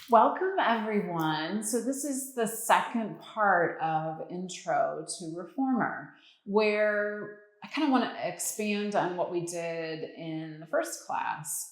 Welcome everyone. So this is the second part of Intro to Reformer, where I kind of want to expand on what we did in the first class.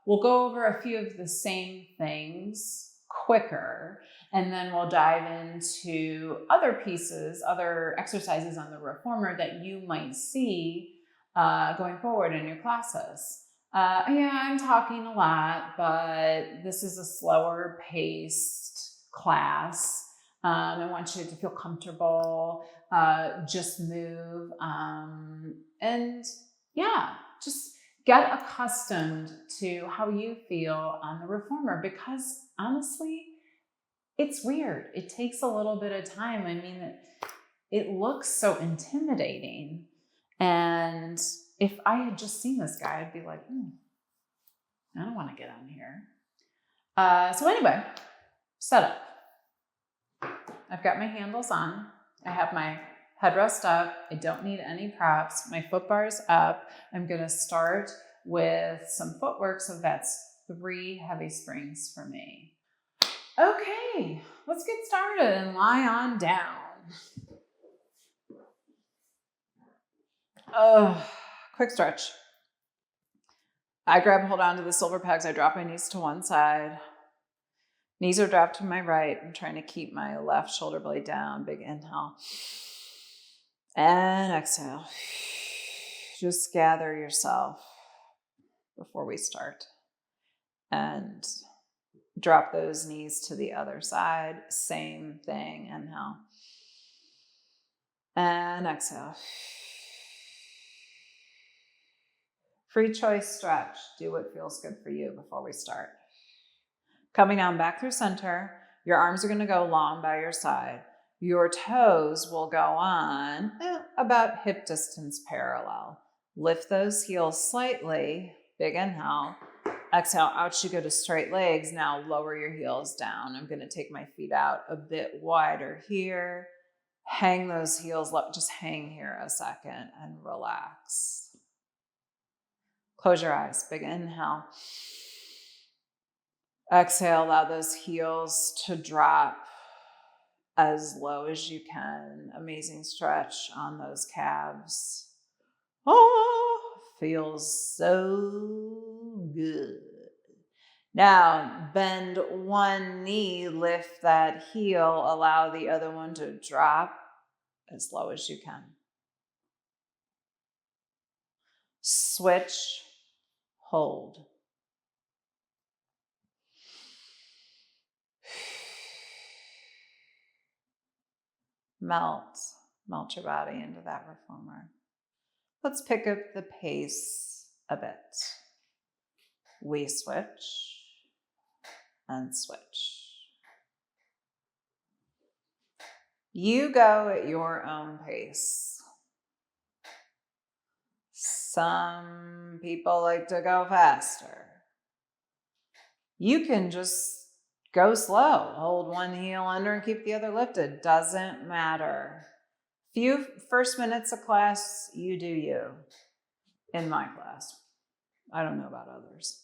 We'll go over a few of the same things quicker, and then we'll dive into other pieces, other exercises on the Reformer that you might see going forward in your classes. Yeah, I'm talking a lot, but this is a slower paced class. I want you to feel comfortable, just move, and yeah, just get accustomed to how you feel on the Reformer, because honestly, it's weird. It takes a little bit of time. I mean, it looks so intimidating. And if I had just seen this guy, I'd be like, I don't want to get on here. So anyway, setup. I've got my handles on. I have my headrest up. I don't need any props. My foot bar's up. I'm going to start with some footwork. So that's 3 heavy springs for me. Okay, let's get started and lie on down. Quick stretch. I grab and hold on to the silver pegs. I drop my knees to one side. Knees are dropped to my right. I'm trying to keep my left shoulder blade down. Big inhale. And exhale. Just gather yourself before we start. And drop those knees to the other side. Same thing. Inhale. And exhale. Free choice stretch. Do what feels good for you before we start. Coming down back through center. Your arms are going to go long by your side. Your toes will go on about hip distance parallel. Lift those heels slightly. Big inhale. Exhale, out you go to straight legs. Now lower your heels down. I'm going to take my feet out a bit wider here. Hang those heels, just hang here a second and relax. Close your eyes. Big inhale. Exhale, allow those heels to drop as low as you can. Amazing stretch on those calves. Oh, feels so good. Now, bend one knee, lift that heel, allow the other one to drop as low as you can. Switch, hold. Melt your body into that reformer. Let's pick up the pace a bit. We switch and switch. You go at your own pace. Some people like to go faster. You can just go slow. Hold one heel under and keep the other lifted. Doesn't matter. Few first minutes of class, you do you. In my class. I don't know about others.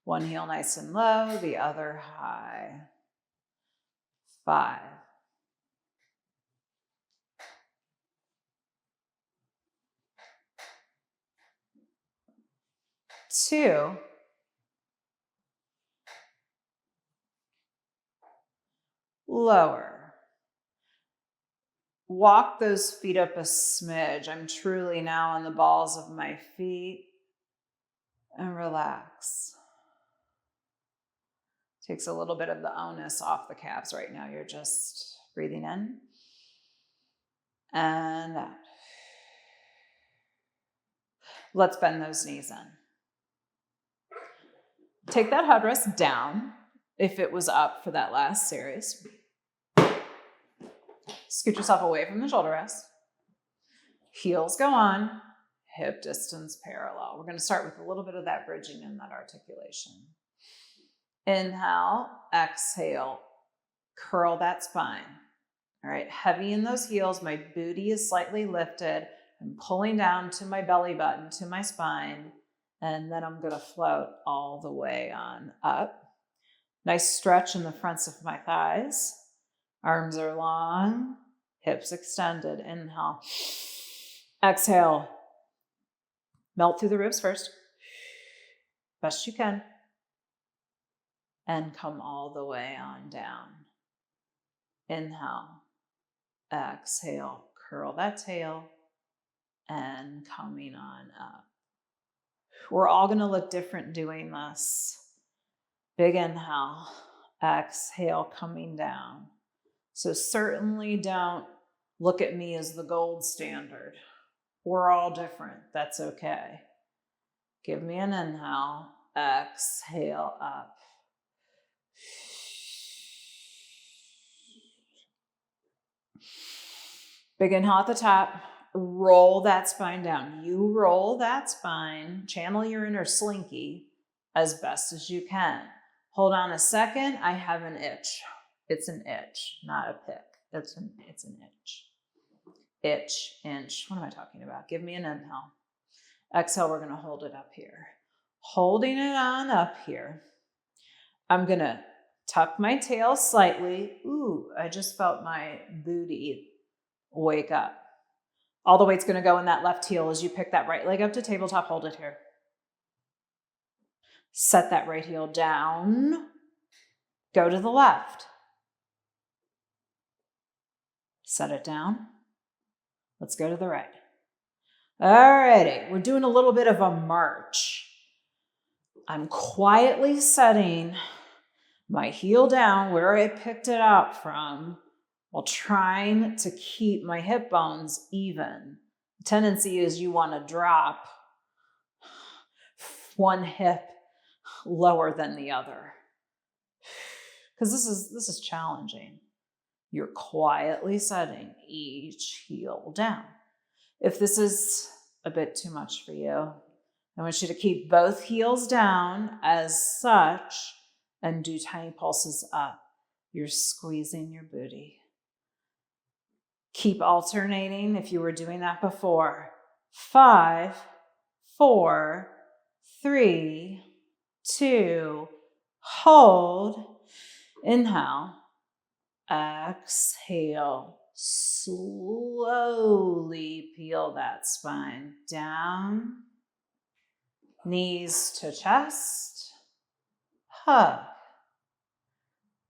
One heel nice and low, the other high. 5. 2. Lower. Walk those feet up a smidge. I'm truly now on the balls of my feet. And relax. Takes a little bit of the onus off the calves right now. You're just breathing in and out. Let's bend those knees in. Take that headrest down if it was up for that last series. Scoot yourself away from the shoulder rest. Heels go on, hip distance parallel. We're going to start with a little bit of that bridging and that articulation. Inhale, exhale, curl that spine. All right, heavy in those heels. My booty is slightly lifted. I'm pulling down to my belly button, to my spine, And then I'm gonna float all the way on up. Nice stretch in the fronts of my thighs. Arms are long, hips extended. Inhale. Exhale. Melt through the ribs first. Best you can. And come all the way on down. Inhale. Exhale. Curl that tail. And coming on up. We're all going to look different doing this. Big inhale. Exhale, coming down. So certainly don't look at me as the gold standard. We're all different. That's okay. Give me an inhale. Exhale up. Big inhale at the top. Roll that spine down. You roll that spine. Channel your inner slinky as best as you can. Hold on a second. I have an itch. It's an itch, not a pick. It's an itch. Itch, inch. What am I talking about? Give me an inhale. Exhale, we're going to hold it up here. Holding it on up here. I'm going to tuck my tail slightly. Ooh, I just felt my booty wake up. All the weight's going to go in that left heel as you pick that right leg up to tabletop. Hold it here. Set that right heel down. Go to the left. Set it down. Let's go to the right. Alrighty, we're doing a little bit of a march. I'm quietly setting my heel down where I picked it up from while trying to keep my hip bones even. The tendency is you want to drop one hip lower than the other because this is challenging. You're quietly setting each heel down. If this is a bit too much for you, I want you to keep both heels down as such and do tiny pulses up. You're squeezing your booty. Keep alternating if you were doing that before. 5, 4, 3, 2, hold. Inhale. Exhale. Slowly peel that spine down. Knees to chest. Hug.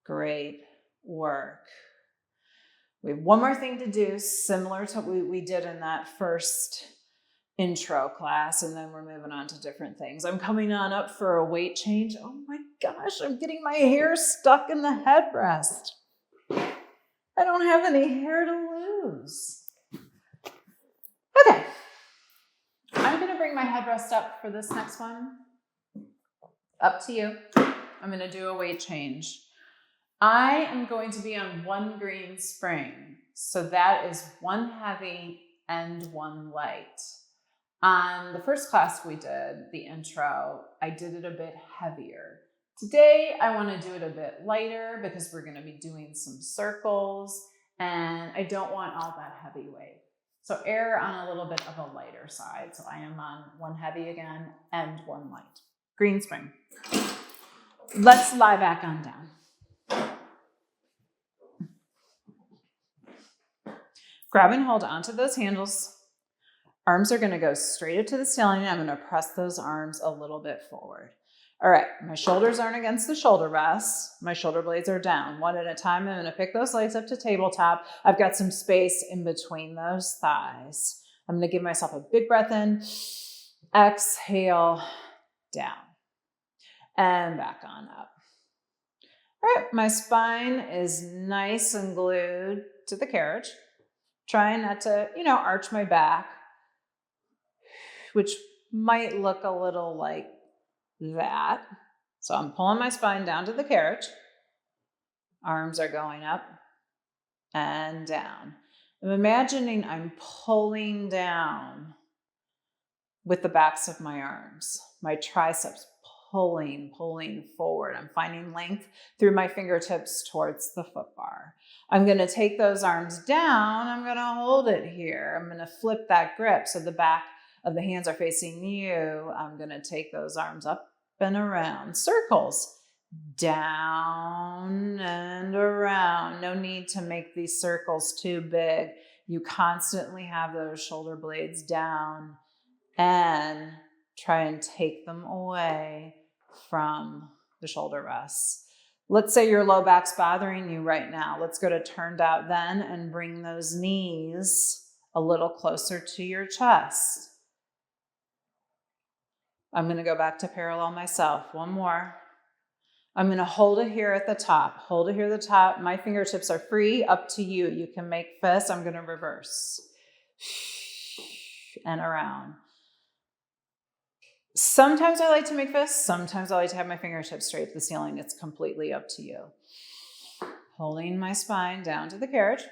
Great work. We have one more thing to do, similar to what we did in that first intro class, and then we're moving on to different things. I'm coming on up for a weight change. Oh my gosh, I'm getting my hair stuck in the headrest. I don't have any hair to lose. Okay. I'm going to bring my headrest up for this next one. Up to you. I'm going to do a weight change. I am going to be on one green spring. So that is one heavy and one light. On the first class we did, the intro, I did it a bit heavier. Today, I want to do it a bit lighter because we're going to be doing some circles and I don't want all that heavy weight. So err on a little bit of a lighter side. So I am on one heavy again and one light. Green spring. Let's lie back on down. Grab and hold onto those handles. Arms are going to go straight up to the ceiling. I'm going to press those arms a little bit forward. All right, my shoulders aren't against the shoulder rests. My shoulder blades are down. One at a time, I'm going to pick those legs up to tabletop. I've got some space in between those thighs. I'm going to give myself a big breath in. Exhale, down. And back on up. All right, my spine is nice and glued to the carriage. Trying not to, arch my back, which might look a little like that. So I'm pulling my spine down to the carriage. Arms are going up and down. I'm imagining I'm pulling down with the backs of my arms, my triceps pulling forward. I'm finding length through my fingertips towards the foot bar. I'm going to take those arms down. I'm going to hold it here. I'm going to flip that grip so the back of the hands are facing you, I'm going to take those arms up and around. Circles. Down and around. No need to make these circles too big. You constantly have those shoulder blades down and try and take them away from the shoulder rests. Let's say your low back's bothering you right now. Let's go to turned out then and bring those knees a little closer to your chest. I'm going to go back to parallel myself. One more. I'm going to hold it here at the top. Hold it here at the top. My fingertips are free, up to you. You can make fists. I'm going to reverse. And around. Sometimes I like to make fists. Sometimes I like to have my fingertips straight to the ceiling. It's completely up to you. Holding my spine down to the carriage.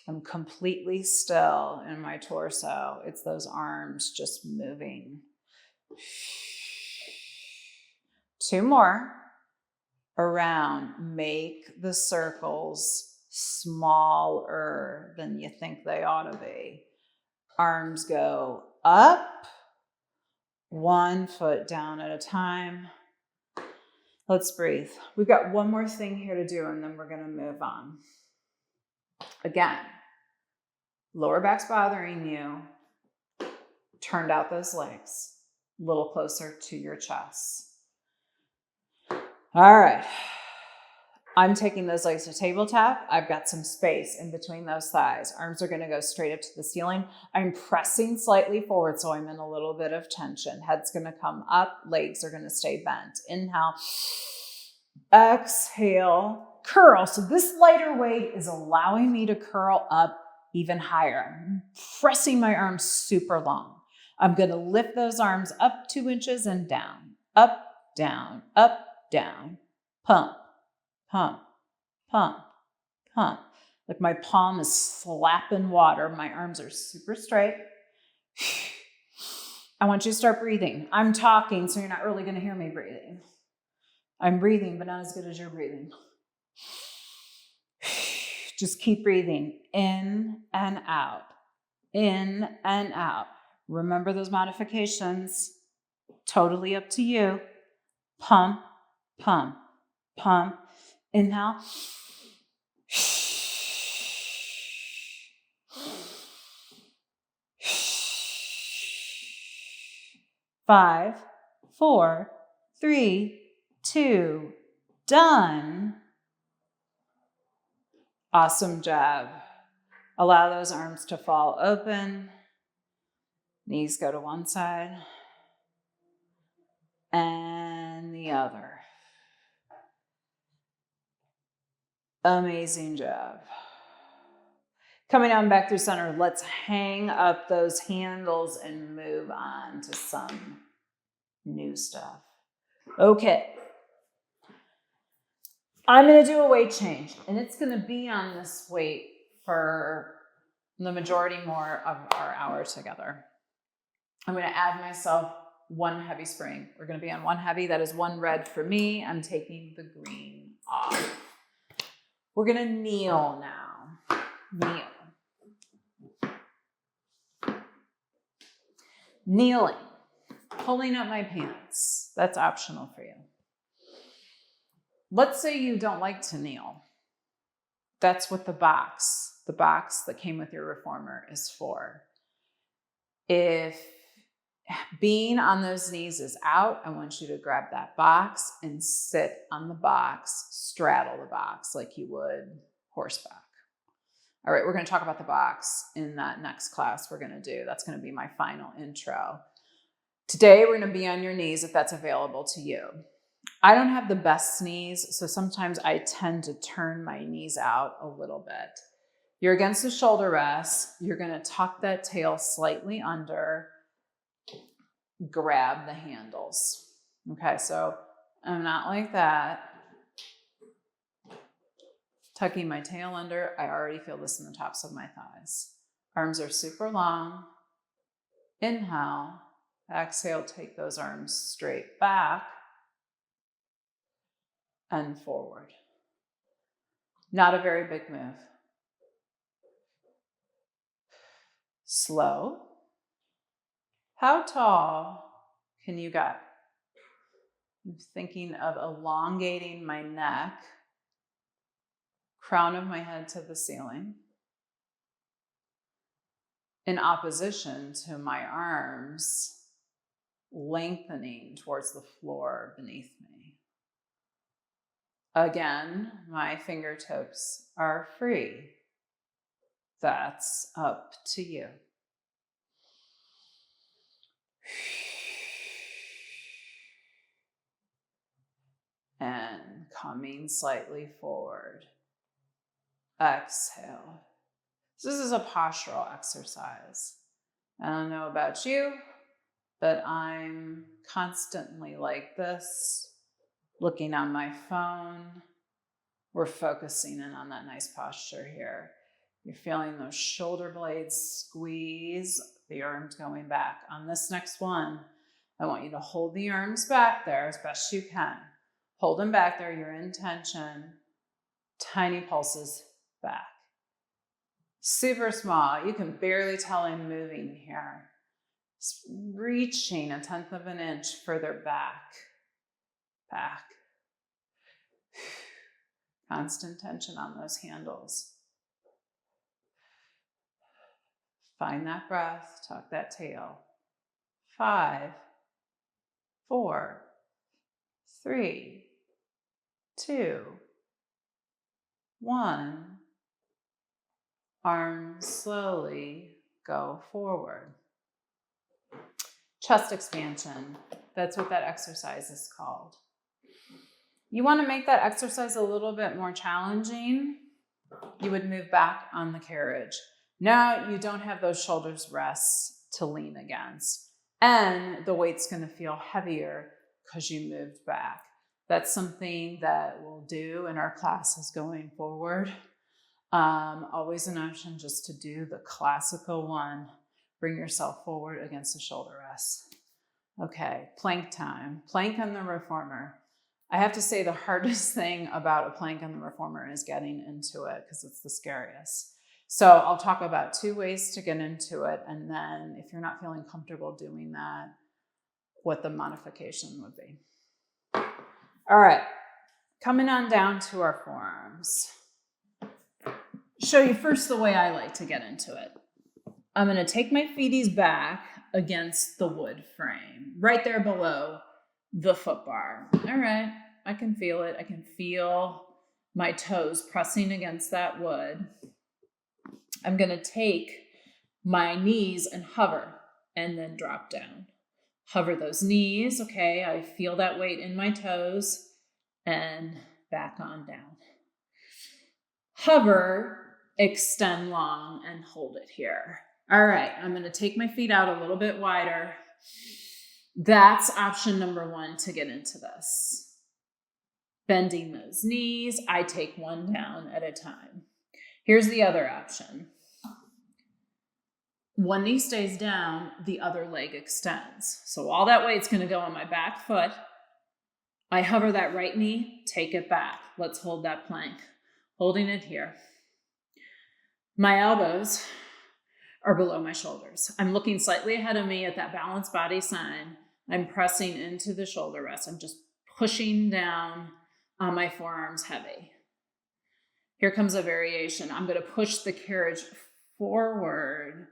I'm completely still in my torso. It's those arms just moving. 2 more. Around. Make the circles smaller than you think they ought to be. Arms go up. 1 foot down at a time. Let's breathe. We've got one more thing here to do, and then we're going to move on. Again, lower back's bothering you. Turned out those legs a little closer to your chest. All right. I'm taking those legs to tabletop. I've got some space in between those thighs. Arms are going to go straight up to the ceiling. I'm pressing slightly forward, so I'm in a little bit of tension. Head's going to come up. Legs are going to stay bent. Inhale. Exhale. Curl. So this lighter weight is allowing me to curl up even higher. I'm pressing my arms super long. I'm going to lift those arms up 2 inches and down. Up, down, up, down. Pump. Pump, pump, pump. Like my palm is slapping water. My arms are super straight. I want you to start breathing. I'm talking, so you're not really going to hear me breathing. I'm breathing, but not as good as you're breathing. Just keep breathing in and out, in and out. Remember those modifications. Totally up to you. Pump, pump, pump. Inhale. 5, 4, 3, 2, done. Awesome job. Allow those arms to fall open. Knees go to one side and the other. Amazing job. Coming on back through center, let's hang up those handles and move on to some new stuff. Okay. I'm going to do a weight change, and it's going to be on this weight for the majority more of our hour together. I'm going to add myself 1 heavy spring. We're going to be on 1 heavy. That is 1 red for me. I'm taking the green off. We're going to kneel now. Kneel. Kneeling. Pulling up my pants. That's optional for you. Let's say you don't like to kneel. That's what the box that came with your reformer is for. If being on those knees is out, I want you to grab that box and sit on the box, straddle the box like you would horseback. All right, we're going to talk about the box in that next class we're going to do. That's going to be my final intro. Today, we're going to be on your knees if that's available to you. I don't have the best knees, so sometimes I tend to turn my knees out a little bit. You're against the shoulder rest. You're going to tuck that tail slightly under. Grab the handles. Okay, so I'm not like that. Tucking my tail under. I already feel this in the tops of my thighs. Arms are super long. Inhale. Exhale, take those arms straight back and forward. Not a very big move. Slow. How tall can you get? I'm thinking of elongating my neck, crown of my head to the ceiling, in opposition to my arms lengthening towards the floor beneath me. Again, my fingertips are free. That's up to you. And coming slightly forward. Exhale. This is a postural exercise. I don't know about you, but I'm constantly like this, looking on my phone. We're focusing in on that nice posture here. You're feeling those shoulder blades squeeze, the arms going back. On this next one, I want you to hold the arms back there as best you can. Hold them back there, you're in tension. Tiny pulses back. Super small, you can barely tell I'm moving here. Just reaching 1/10 of an inch further back. Back. Constant tension on those handles. Find that breath, tuck that tail. 5, 4, 3, 2, 1. Arms slowly go forward. Chest expansion. That's what that exercise is called. You want to make that exercise a little bit more challenging. You would move back on the carriage. Now you don't have those shoulders rests to lean against. And the weight's going to feel heavier because you moved back. That's something that we'll do in our classes going forward. Always an option just to do the classical one. Bring yourself forward against the shoulder rest. Okay, plank time. Plank on the reformer. I have to say the hardest thing about a plank on the reformer is getting into it because it's the scariest. So I'll talk about 2 ways to get into it. And then if you're not feeling comfortable doing that, what the modification would be. All right, coming on down to our forearms. Show you first the way I like to get into it. I'm going to take my feeties back against the wood frame, right there below the foot bar. All right, I can feel it. I can feel my toes pressing against that wood. I'm going to take my knees and hover and then drop down. Hover those knees. Okay, I feel that weight in my toes and back on down. Hover, extend long, and hold it here. All right, I'm going to take my feet out a little bit wider. That's option number 1 to get into this. Bending those knees, I take one down at a time. Here's the other option. One knee stays down, the other leg extends. So all that weight's going to go on my back foot. I hover that right knee, take it back. Let's hold that plank. Holding it here. My elbows are below my shoulders. I'm looking slightly ahead of me at that balanced body sign. I'm pressing into the shoulder rest. I'm just pushing down on my forearms heavy. Here comes a variation. I'm going to push the carriage forward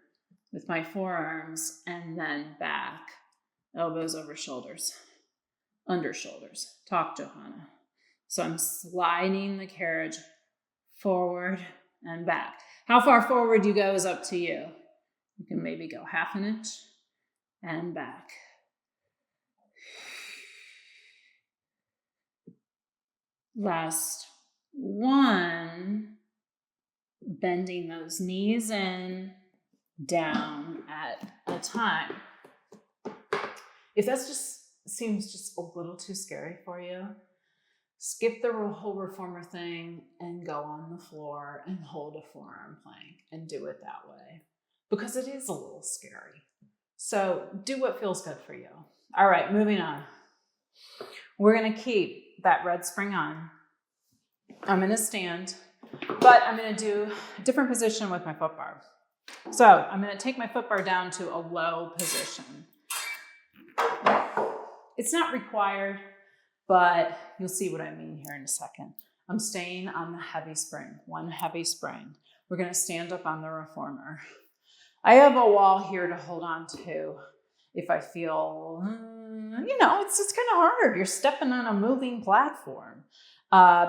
with my forearms and then back. Elbows over shoulders, under shoulders. Talk, Johanna. So I'm sliding the carriage forward and back. How far forward you go is up to you. You can maybe go 1/2 inch and back. Last one, bending those knees in, down at a time. If that just seems just a little too scary for you, skip the whole reformer thing and go on the floor and hold a forearm plank and do it that way because it is a little scary. So do what feels good for you. All right, moving on. We're going to keep that red spring on. I'm going to stand, but I'm going to do a different position with my foot bar. So I'm going to take my foot bar down to a low position. It's not required, but you'll see what I mean here in a second. I'm staying on the heavy spring, one heavy spring. We're gonna stand up on the reformer. I have a wall here to hold on to if I feel, it's kind of hard. You're stepping on a moving platform.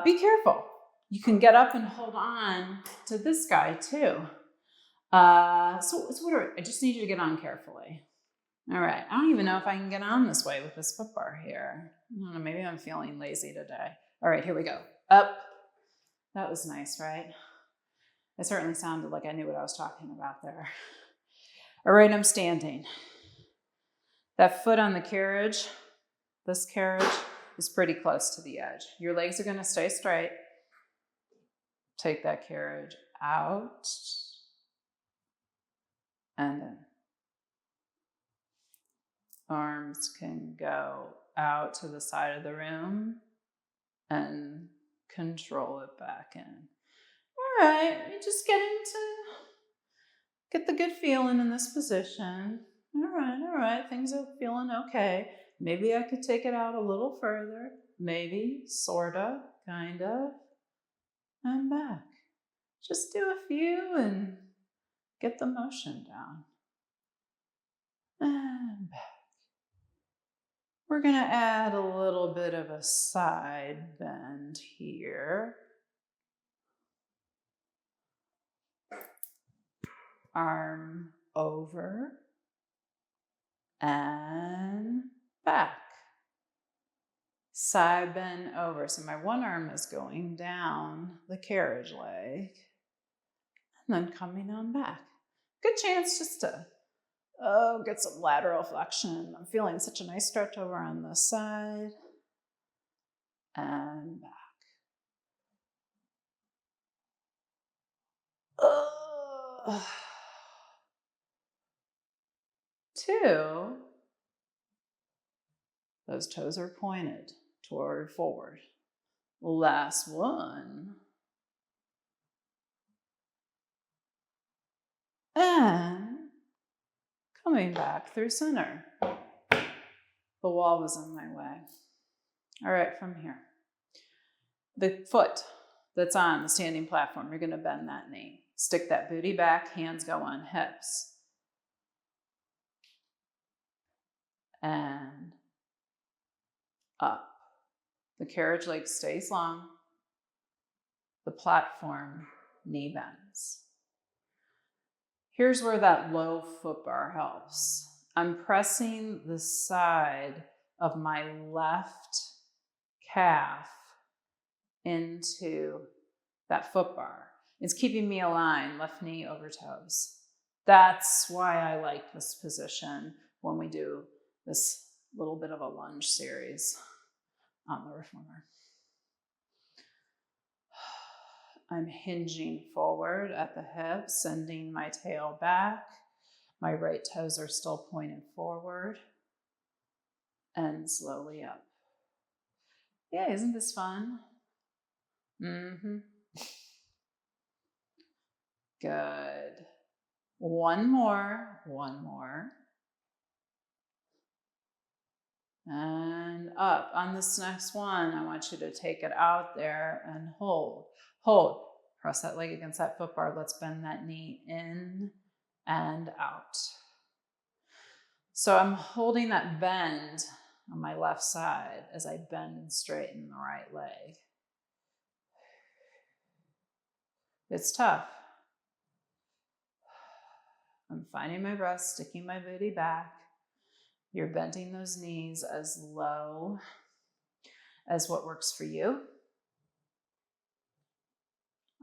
Be careful. You can get up and hold on to this guy too. So I just need you to get on carefully. All right, I don't even know if I can get on this way with this foot bar here. I don't know, maybe I'm feeling lazy today. All right, here we go. Up. That was nice, right? It certainly sounded like I knew what I was talking about there. All right, I'm standing. That foot on the carriage, this carriage, is pretty close to the edge. Your legs are gonna stay straight. Take that carriage out. And then arms can go out to the side of the room and control it back in. All right, you just get the good feeling in this position. All right, things are feeling okay. Maybe I could take it out a little further. Maybe, sorta, kinda, and back. Just do a few and get the motion down. And back. We're gonna add a little bit of a side bend here. Arm over and back. Side bend over. So my one arm is going down the carriage leg and then coming on back. Good chance just to get some lateral flexion. I'm feeling such a nice stretch over on this side and back. 2. Those toes are pointed toward forward. Last one. And coming back through center. The wall was in my way. All right, from here. The foot that's on the standing platform, you're gonna bend that knee. Stick that booty back, hands go on hips. And up. The carriage leg stays long. The platform knee bends. Here's where that low foot bar helps. I'm pressing the side of my left calf into that foot bar. It's keeping me aligned, left knee over toes. That's why I like this position when we do this little bit of a lunge series on the reformer. I'm hinging forward at the hips, sending my tail back. My right toes are still pointed forward and slowly up. Yeah, isn't this fun? Good. One more. And up. On this next one, I want you to take it out there and hold. Hold. Press that leg against that foot bar. Let's bend that knee in and out. So I'm holding that bend on my left side as I bend and straighten the right leg. It's tough. I'm finding my breath, sticking my booty back. You're bending those knees as low as what works for you.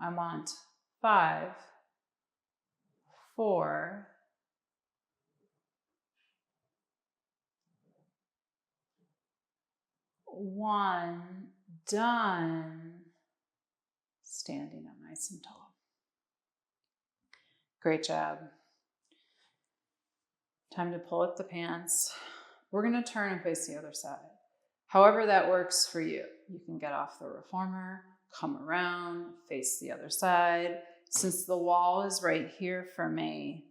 I want 5, 4, 1, done. Standing up nice and tall. Great job. Time to pull up the pants. We're gonna turn and face the other side. However that works for you. You can get off the reformer, come around, face the other side. Since the wall is right here for me,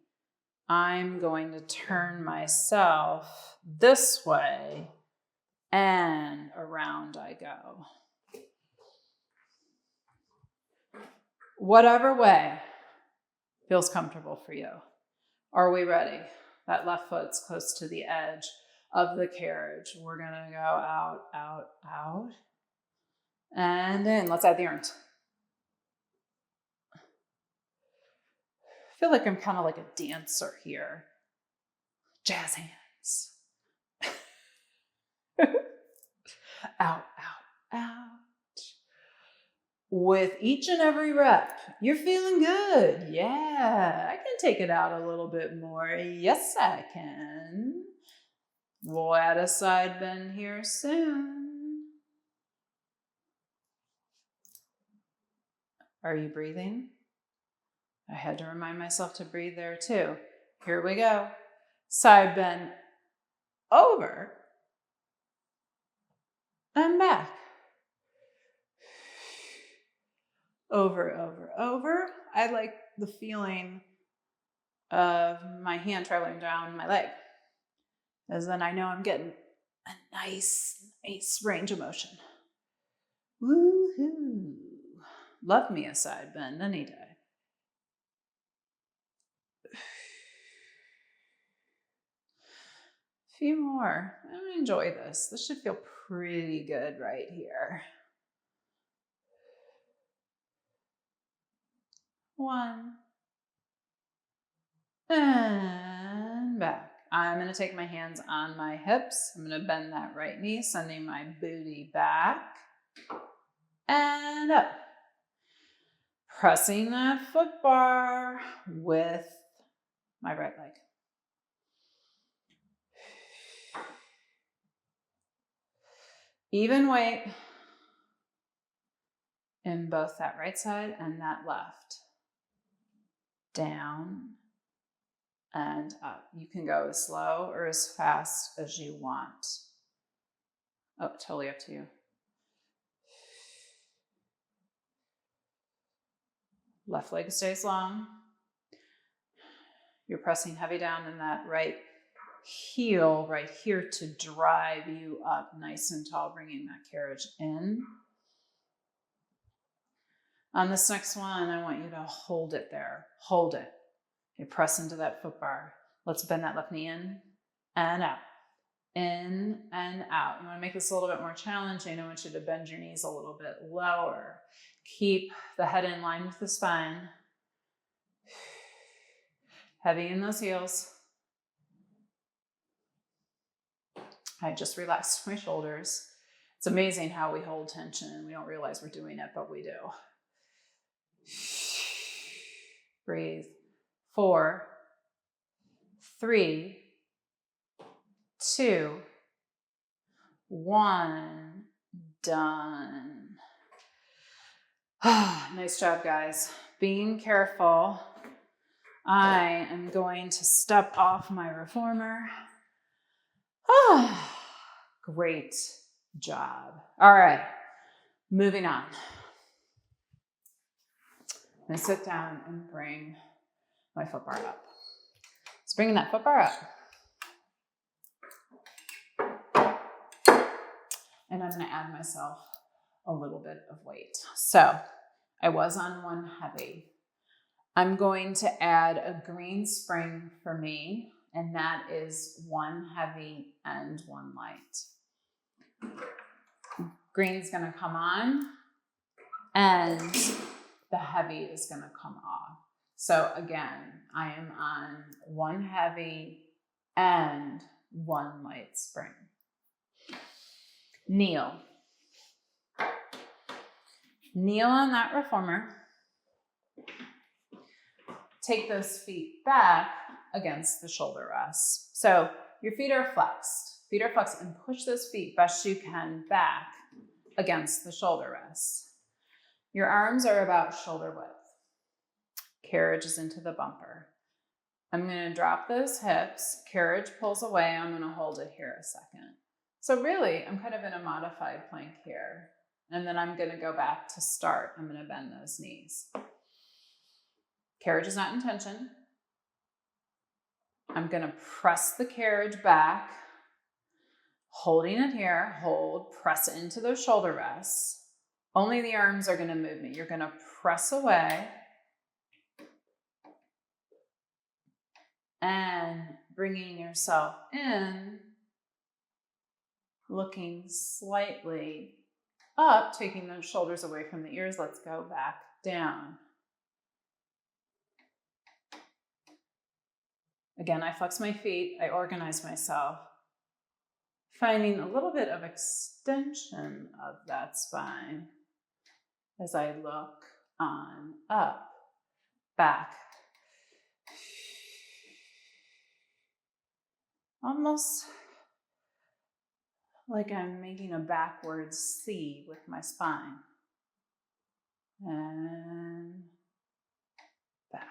I'm going to turn myself this way and around I go. Whatever way feels comfortable for you. Are we ready? That left foot's close to the edge of the carriage. We're gonna go out, out, out, and in. Let's add the arms. I feel like I'm kind of like a dancer here. Jazz hands. Out, out, out. With each and every rep, you're feeling good. Yeah, I can take it out a little bit more. Yes, I can. We'll add a side bend here soon. Are you breathing? I had to remind myself to breathe there too. Here we go. Side bend over and back. Over, over, over. I like the feeling of my hand traveling down my leg, as then I know I'm getting a nice range of motion. Woohoo! Love me a side bend any day. A few more. I enjoy this. This should feel pretty good right here. One. And back. I'm going to take my hands on my hips. I'm going to bend that right knee, sending my booty back and up. Pressing that foot bar with my right leg. Even weight in both that right side and that left. Down and up. You can go as slow or as fast as you want. Oh, totally up to you. Left leg stays long. You're pressing heavy down in that right heel right here to drive you up nice and tall, bringing that carriage in. On this next one, I want you to hold it there. Hold it. You press into that foot bar. Let's bend that left knee in and out. In and out. You want to make this a little bit more challenging. I want you to bend your knees a little bit lower. Keep the head in line with the spine. Heavy in those heels. I just relaxed my shoulders. It's amazing how we hold tension and we don't realize we're doing it, but we do. Breathe. 4, 3, 2, 1. Done. Nice job, guys. Being careful. I am going to step off my reformer. Great job. All right, moving on. I'm going to sit down and bring my foot bar up. Let's bring that foot bar up. And I'm going to add myself a little bit of weight. So I was on one heavy. I'm going to add a green spring for me, and that is one heavy and one light. Green's going to come on, and the heavy is going to come off. So again, I am on one heavy and one light spring. Kneel. Kneel on that reformer. Take those feet back against the shoulder rest. So your feet are flexed. Feet are flexed, and push those feet best you can back against the shoulder rest. Your arms are about shoulder width. Carriage is into the bumper. I'm going to drop those hips. Carriage pulls away. I'm going to hold it here a second. So really, I'm kind of in a modified plank here. And then I'm going to go back to start. I'm going to bend those knees. Carriage is not in tension. I'm going to press the carriage back, Holding it here, hold, press into those shoulder rests. Only the arms are going to move me. You're going to press away and bringing yourself in, looking slightly up, taking those shoulders away from the ears. Let's go back down. Again, I flex my feet, I organize myself, finding a little bit of extension of that spine as I look on up, back. Almost like I'm making a backwards C with my spine. And back.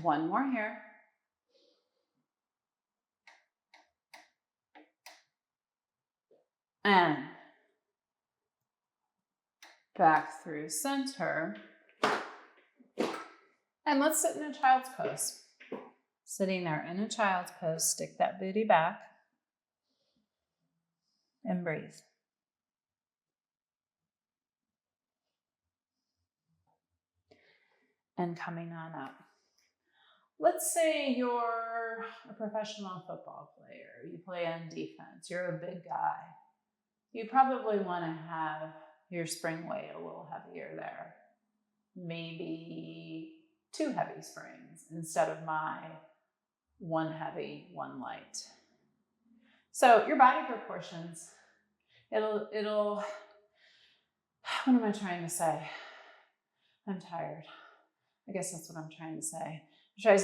One more here. And back through center. And let's sit in a child's pose. Sitting there in a child's pose, stick that booty back and breathe. And coming on up. Let's say you're a professional football player. You play on defense. You're a big guy. You probably want to have your spring weight a little heavier there. Maybe 2 heavy springs instead of my 1 heavy, 1 light. So your body proportions, it'll, what am I trying to say? I'm tired. I guess that's what I'm trying to say.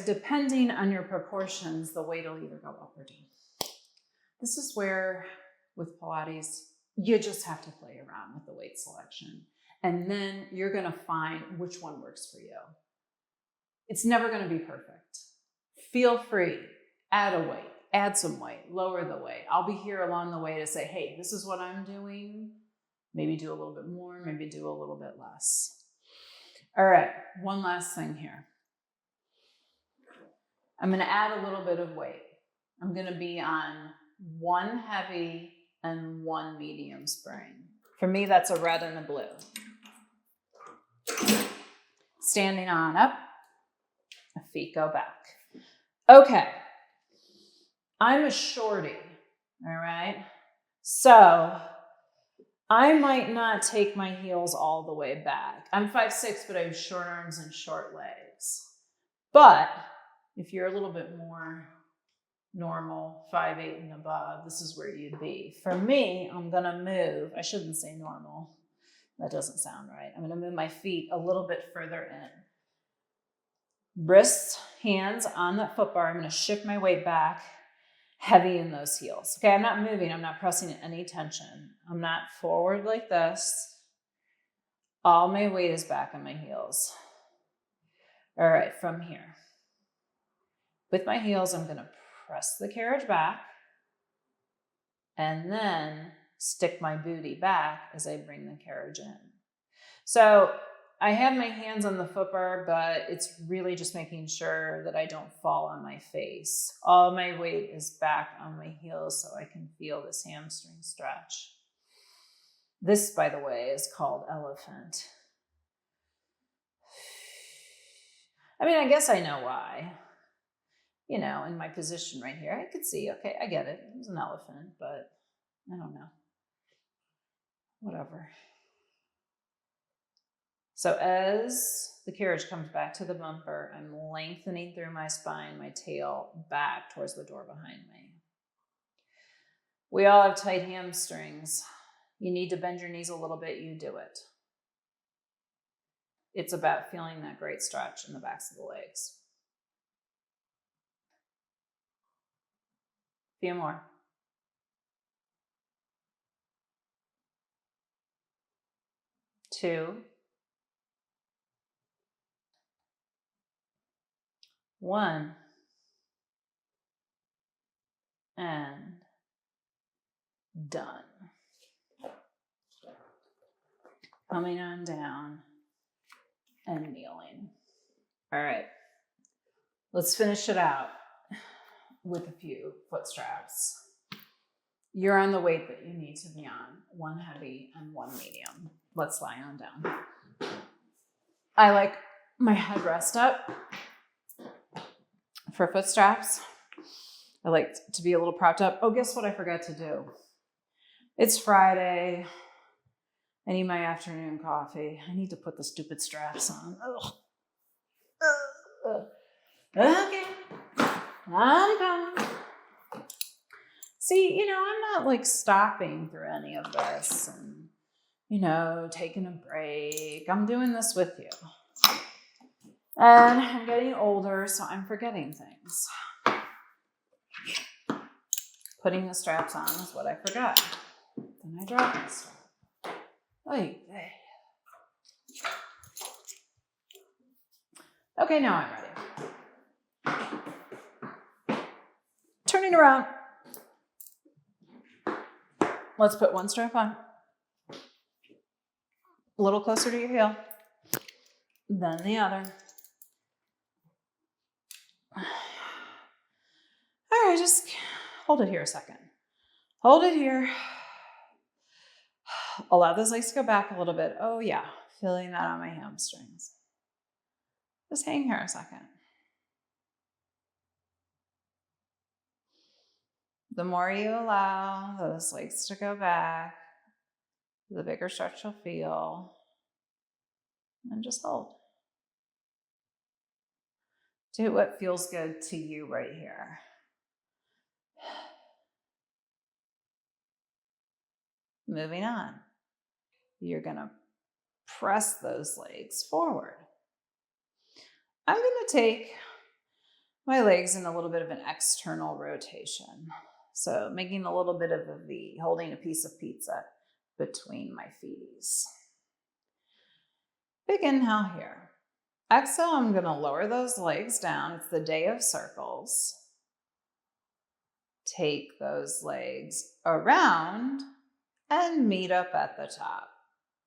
Depending on your proportions, the weight will either go up or down. This is where, with Pilates, you just have to play around with the weight selection. And then you're going to find which one works for you. It's never going to be perfect. Feel free, add a weight, add some weight, lower the weight. I'll be here along the way to say, hey, this is what I'm doing. Maybe do a little bit more, maybe do a little bit less. All right, one last thing here. I'm going to add a little bit of weight. I'm going to be on 1 heavy and 1 medium spring. For me, that's a red and a blue. Standing on up, feet go back. Okay, I'm a shorty, all right? So I might not take my heels all the way back. I'm 5'6", but I have short arms and short legs. But if you're a little bit more normal, 5'8" and above, this is where you'd be. For me, I'm gonna move, I shouldn't say normal. That doesn't sound right. I'm gonna move my feet a little bit further in. Wrists, hands on that foot bar. I'm gonna shift my weight back, heavy in those heels. Okay, I'm not moving, I'm not pressing any tension. I'm not forward like this. All my weight is back on my heels. All right, from here. With my heels, I'm gonna press the carriage back and then stick my booty back as I bring the carriage in. So I have my hands on the foot bar, but it's really just making sure that I don't fall on my face. All my weight is back on my heels so I can feel this hamstring stretch. This, by the way, is called elephant. I mean, I guess I know why. You know, in my position right here, I could see, okay, I get it. It was an elephant, but I don't know. Whatever. So as the carriage comes back to the bumper, I'm lengthening through my spine, my tail back towards the door behind me. We all have tight hamstrings. You need to bend your knees a little bit, you do it. It's about feeling that great stretch in the backs of the legs. A few more. 2, 1, and done. Coming on down and kneeling. All right, Let's finish it out with a few foot straps. You're on the weight that you need to be on, one heavy and one medium. Let's lie on down. I like my headrest up for foot straps. I like to be a little propped up. Oh, guess what I forgot to do? It's Friday. I need my afternoon coffee. I need to put the stupid straps on. Ugh. Okay, I'm coming. See, I'm not like stopping through any of this and, taking a break. I'm doing this with you. And I'm getting older, so I'm forgetting things. Putting the straps on is what I forgot. Then I drop my strap. Okay, now I'm ready. Turning around. Let's put one strap on. A little closer to your heel. Then the other. All right, just hold it here a second. Hold it here. Allow those legs to go back a little bit. Oh yeah, feeling that on my hamstrings. Just hang here a second. The more you allow those legs to go back, the bigger stretch you'll feel. And just hold. Do what feels good to you right here. Moving on. You're going to press those legs forward. I'm going to take my legs in a little bit of an external rotation. So making a little bit of a V, holding a piece of pizza between my feeties. Big inhale here. Exhale, I'm going to lower those legs down. It's the day of circles. Take those legs around and meet up at the top.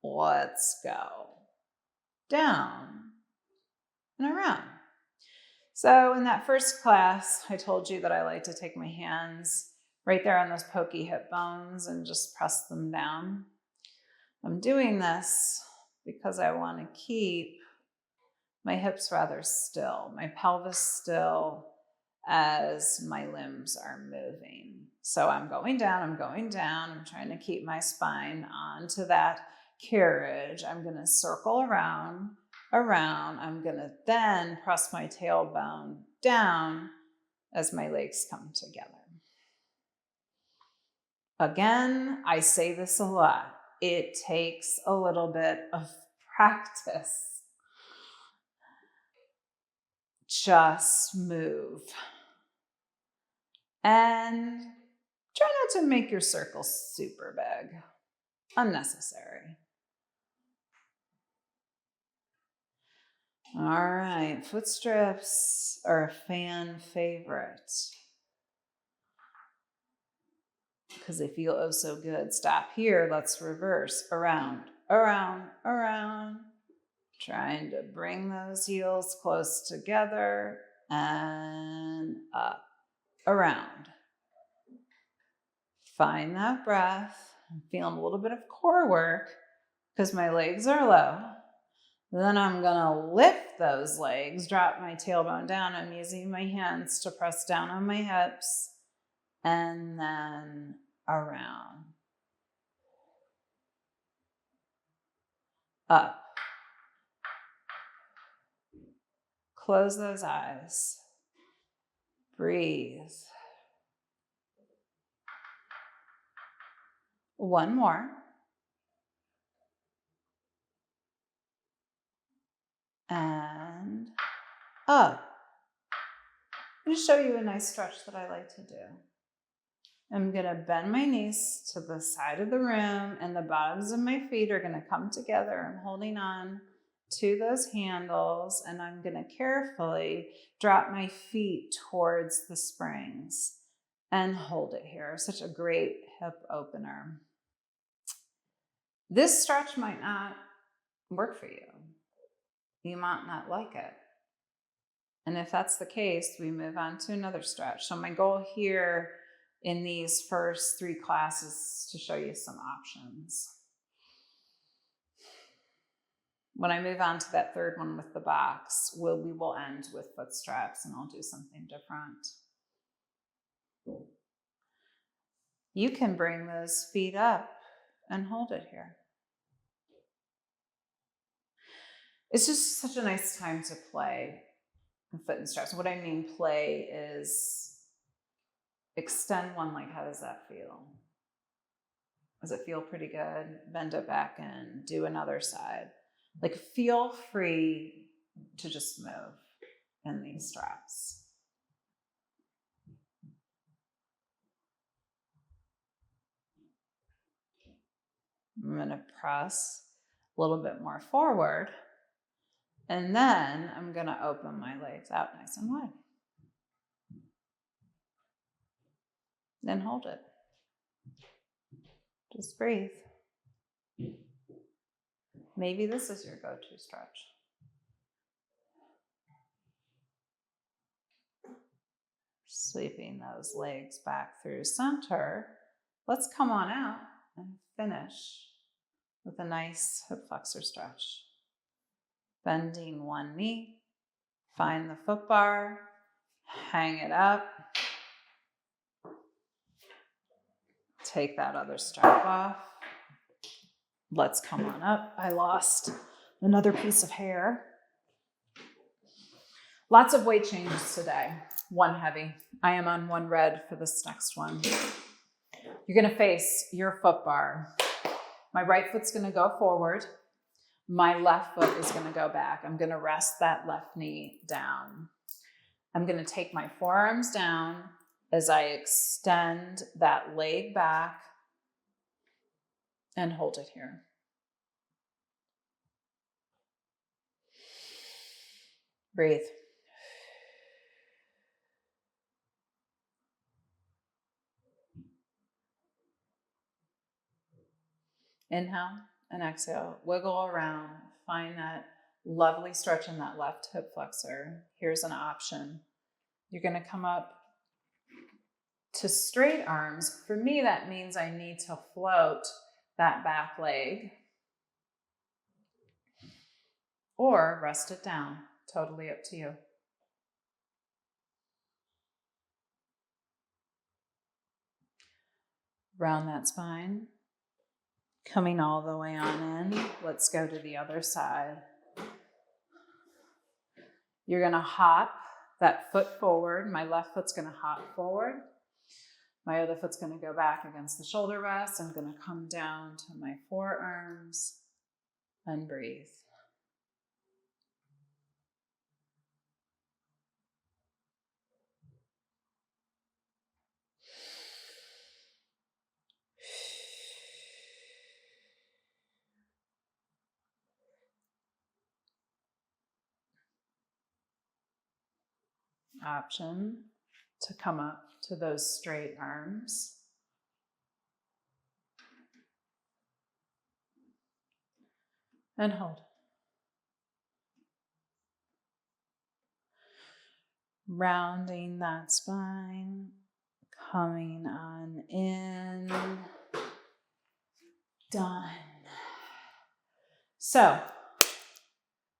Let's go. Down and around. So in that first class, I told you that I like to take my hands right there on those pokey hip bones and just press them down. I'm doing this because I want to keep my hips rather still, my pelvis still as my limbs are moving. So I'm going down, I'm trying to keep my spine onto that carriage. I'm going to circle around. I'm going to then press my tailbone down as my legs come together. Again, I say this a lot. It takes a little bit of practice. Just move. And try not to make your circles super big. Unnecessary. All right, foot strips are a fan favorite because they feel oh so good. Stop here. Let's reverse. Around. Trying to bring those heels close together and up. Around. Find that breath. I'm feeling a little bit of core work because my legs are low. Then I'm going to lift those legs, drop my tailbone down. I'm using my hands to press down on my hips and then around. Up. Close those eyes. Breathe. One more. And up. I'm going to show you a nice stretch that I like to do. I'm going to bend my knees to the side of the room and the bottoms of my feet are going to come together. I'm holding on to those handles and I'm going to carefully drop my feet towards the springs and hold it here. Such a great hip opener. This stretch might not work for you. You might not like it. And if that's the case, we move on to another stretch. So my goal here in these first 3 classes is to show you some options. When I move on to that third one with the box, we will end with foot straps, and I'll do something different. You can bring those feet up and hold it here. It's just such a nice time to play with foot and straps. What I mean play is extend one leg. How does that feel? Does it feel pretty good? Bend it back and do another side. Like, feel free to just move in these straps. I'm going to press a little bit more forward, and then I'm going to open my legs out nice and wide. Then hold it. Just breathe. Maybe this is your go-to stretch. Sweeping those legs back through center. Let's come on out and finish with a nice hip flexor stretch. Bending one knee, find the foot bar, hang it up, take that other strap off. Let's come on up. I lost another piece of hair. Lots of weight changes today. One heavy. I am on one red for this next one. You're going to face your foot bar. My right foot's going to go forward. My left foot is going to go back. I'm going to rest that left knee down. I'm going to take my forearms down as I extend that leg back and hold it here. Breathe. Inhale and exhale. Wiggle around. Find that lovely stretch in that left hip flexor. Here's an option. You're going to come up to straight arms. For me, that means I need to float that back leg or rest it down. Totally up to you. Round that spine. Coming all the way on in. Let's go to the other side. You're going to hop that foot forward. My left foot's going to hop forward. My other foot's going to go back against the shoulder rest. I'm going to come down to my forearms and breathe. Option to come up to those straight arms. And hold. Rounding that spine, coming on in. Done. So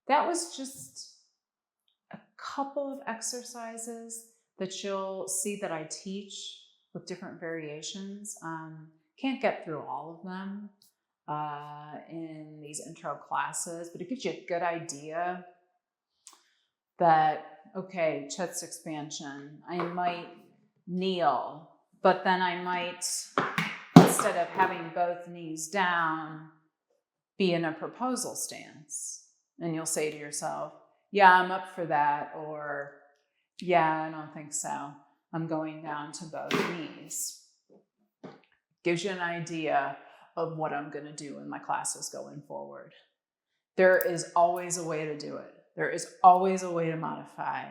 that was just a couple of exercises that you'll see that I teach with different variations. Can't get through all of them in these intro classes, but it gives you a good idea that, okay, chest expansion, I might kneel, but then I might, instead of having both knees down, be in a proposal stance. And you'll say to yourself, yeah, I'm up for that, or yeah, I don't think so. I'm going down to both knees. Gives you an idea of what I'm going to do in my classes going forward. There is always a way to do it. There is always a way to modify.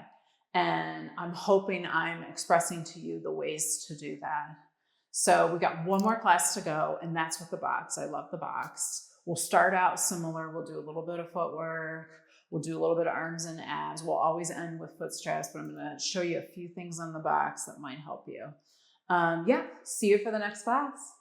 And I'm hoping I'm expressing to you the ways to do that. So we got one more class to go, and that's with the box. I love the box. We'll start out similar. We'll do a little bit of footwork. We'll do a little bit of arms and abs. We'll always end with foot straps, but I'm going to show you a few things on the box that might help you. Yeah, see you for the next class.